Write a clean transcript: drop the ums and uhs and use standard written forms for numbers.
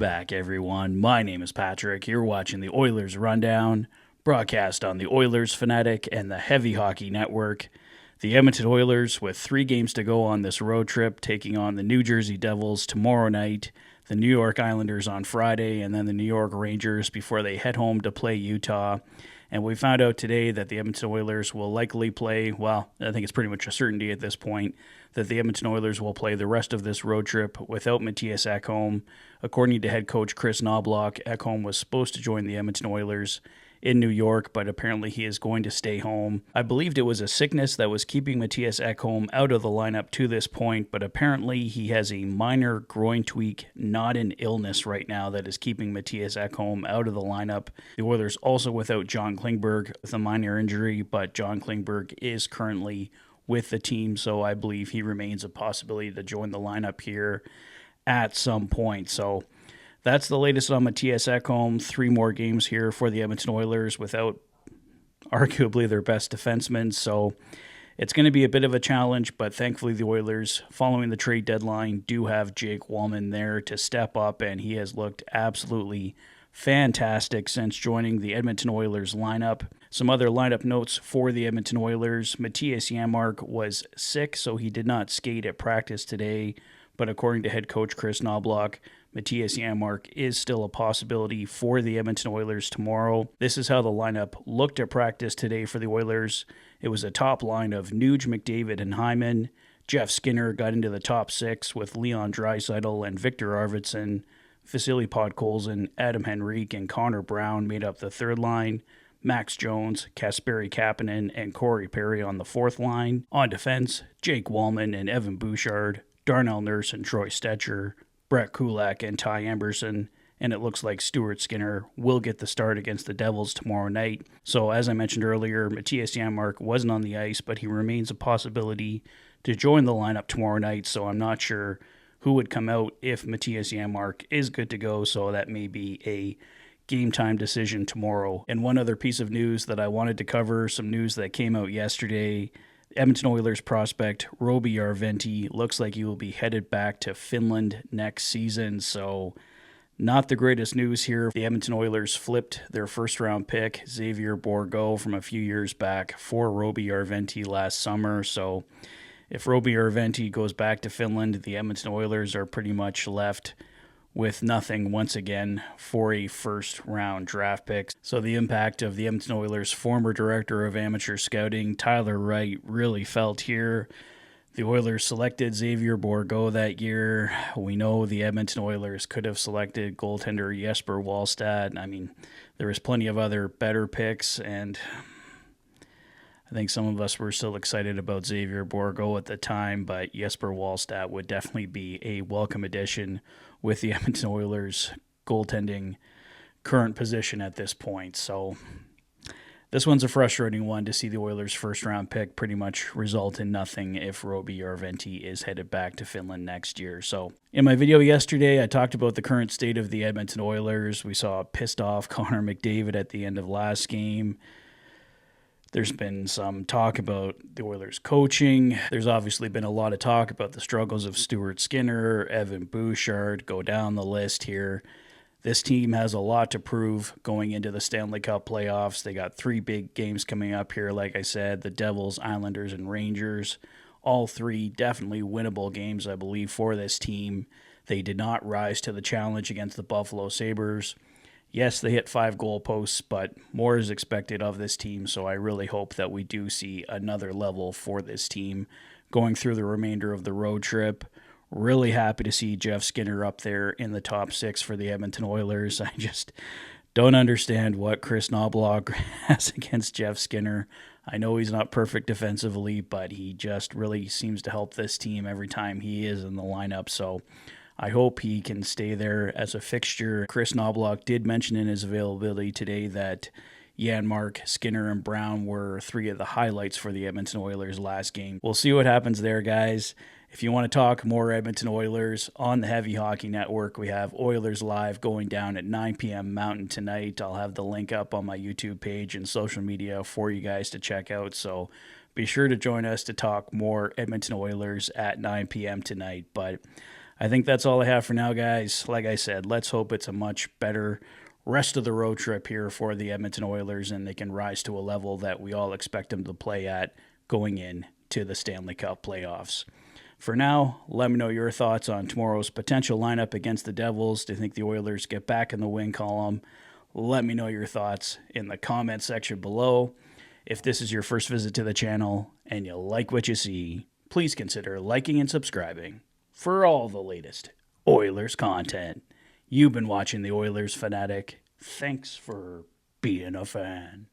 back, everyone. My name is Patrick. You're watching the Oilers Rundown, broadcast on the Oilers Fanatic and the Heavy Hockey Network. The Edmonton Oilers, with 3 games to go on this road trip, taking on the New Jersey Devils tomorrow night, the New York Islanders on Friday, and then the New York Rangers before they head home to play Utah. And we found out today that the Edmonton Oilers will likely play, well, I think it's pretty much a certainty at this point, that the Edmonton Oilers will play the rest of this road trip without Mattias Ekholm. According to head coach Chris Knoblauch, Ekholm was supposed to join the Edmonton Oilers in New York, but apparently he is going to stay home. I believed it was a sickness that was keeping Mattias Ekholm out of the lineup to this point, but apparently he has a minor groin tweak, not an illness right now, that is keeping Mattias Ekholm out of the lineup. The Oilers also without John Klingberg with a minor injury, but John Klingberg is currently with the team, so I believe he remains a possibility to join the lineup here at some point. So that's the latest on Mattias Ekholm. 3 more games here for the Edmonton Oilers without arguably their best defenseman. So it's going to be a bit of a challenge, but thankfully the Oilers, following the trade deadline, do have Jake Wallman there to step up, and he has looked absolutely fantastic since joining the Edmonton Oilers lineup. Some other lineup notes for the Edmonton Oilers. Mattias Janmark was sick, so he did not skate at practice today, but according to head coach Chris Knoblauch, Mattias Janmark is still a possibility for the Edmonton Oilers tomorrow. This is how the lineup looked at practice today for the Oilers. It was a top line of Nuge, McDavid, and Hyman. Jeff Skinner got into the top 6 with Leon Draisaitl and Victor Arvidsson. Vasily Podkolzin, Adam Henrique, and Connor Brown made up the third line. Max Jones, Kasperi Kapanen, and Corey Perry on the fourth line. On defense, Jake Wallman and Evan Bouchard, Darnell Nurse and Troy Stetcher, Brett Kulak and Ty Emberson, and it looks like Stuart Skinner will get the start against the Devils tomorrow night. So as I mentioned earlier, Mattias Janmark wasn't on the ice, but he remains a possibility to join the lineup tomorrow night, so I'm not sure who would come out if Mattias Janmark is good to go, so that may be a game time decision tomorrow. And one other piece of news that I wanted to cover, some news that came out yesterday. Edmonton Oilers prospect Roby Järventie looks like he will be headed back to Finland next season, so not the greatest news here. The Edmonton Oilers flipped their first-round pick, Xavier Bourgault, from a few years back for Roby Järventie last summer, so if Roby Järventie goes back to Finland, the Edmonton Oilers are pretty much left with nothing once again for a first-round draft pick. So the impact of the Edmonton Oilers' former director of amateur scouting, Tyler Wright, really felt here. The Oilers selected Xavier Bourgault that year. We know the Edmonton Oilers could have selected goaltender Jesper Wallstedt. I mean, there was plenty of other better picks, and I think some of us were still excited about Xavier Bourgault at the time, but Jesper Wallstedt would definitely be a welcome addition with the Edmonton Oilers goaltending current position at this point. So this one's a frustrating one to see the Oilers' first-round pick pretty much result in nothing if Roby Järventie is headed back to Finland next year. So in my video yesterday, I talked about the current state of the Edmonton Oilers. We saw a pissed-off Connor McDavid at the end of last game. There's been some talk about the Oilers coaching. There's obviously been a lot of talk about the struggles of Stuart Skinner, Evan Bouchard, go down the list here. This team has a lot to prove going into the Stanley Cup playoffs. They got 3 big games coming up here, like I said, the Devils, Islanders, and Rangers. All 3 definitely winnable games, I believe, for this team. They did not rise to the challenge against the Buffalo Sabres. Yes, they hit 5 goalposts, but more is expected of this team, so I really hope that we do see another level for this team going through the remainder of the road trip. Really happy to see Jeff Skinner up there in the top 6 for the Edmonton Oilers. I just don't understand what Chris Knoblauch has against Jeff Skinner. I know he's not perfect defensively, but he just really seems to help this team every time he is in the lineup, so I hope he can stay there as a fixture. Chris Knoblauch did mention in his availability today that Janmark, Skinner, and Brown were 3 of the highlights for the Edmonton Oilers last game. We'll see what happens there, guys. If you want to talk more Edmonton Oilers on the Heavy Hockey Network, we have Oilers Live going down at 9 p.m. Mountain tonight. I'll have the link up on my YouTube page and social media for you guys to check out. So be sure to join us to talk more Edmonton Oilers at 9 p.m. tonight. But I think that's all I have for now, guys. Like I said, let's hope it's a much better rest of the road trip here for the Edmonton Oilers and they can rise to a level that we all expect them to play at going into the Stanley Cup playoffs. For now, let me know your thoughts on tomorrow's potential lineup against the Devils. Do you think the Oilers get back in the win column? Let me know your thoughts in the comment section below. If this is your first visit to the channel and you like what you see, please consider liking and subscribing for all the latest Oilers content. You've been watching the Oilers Fanatic. Thanks for being a fan.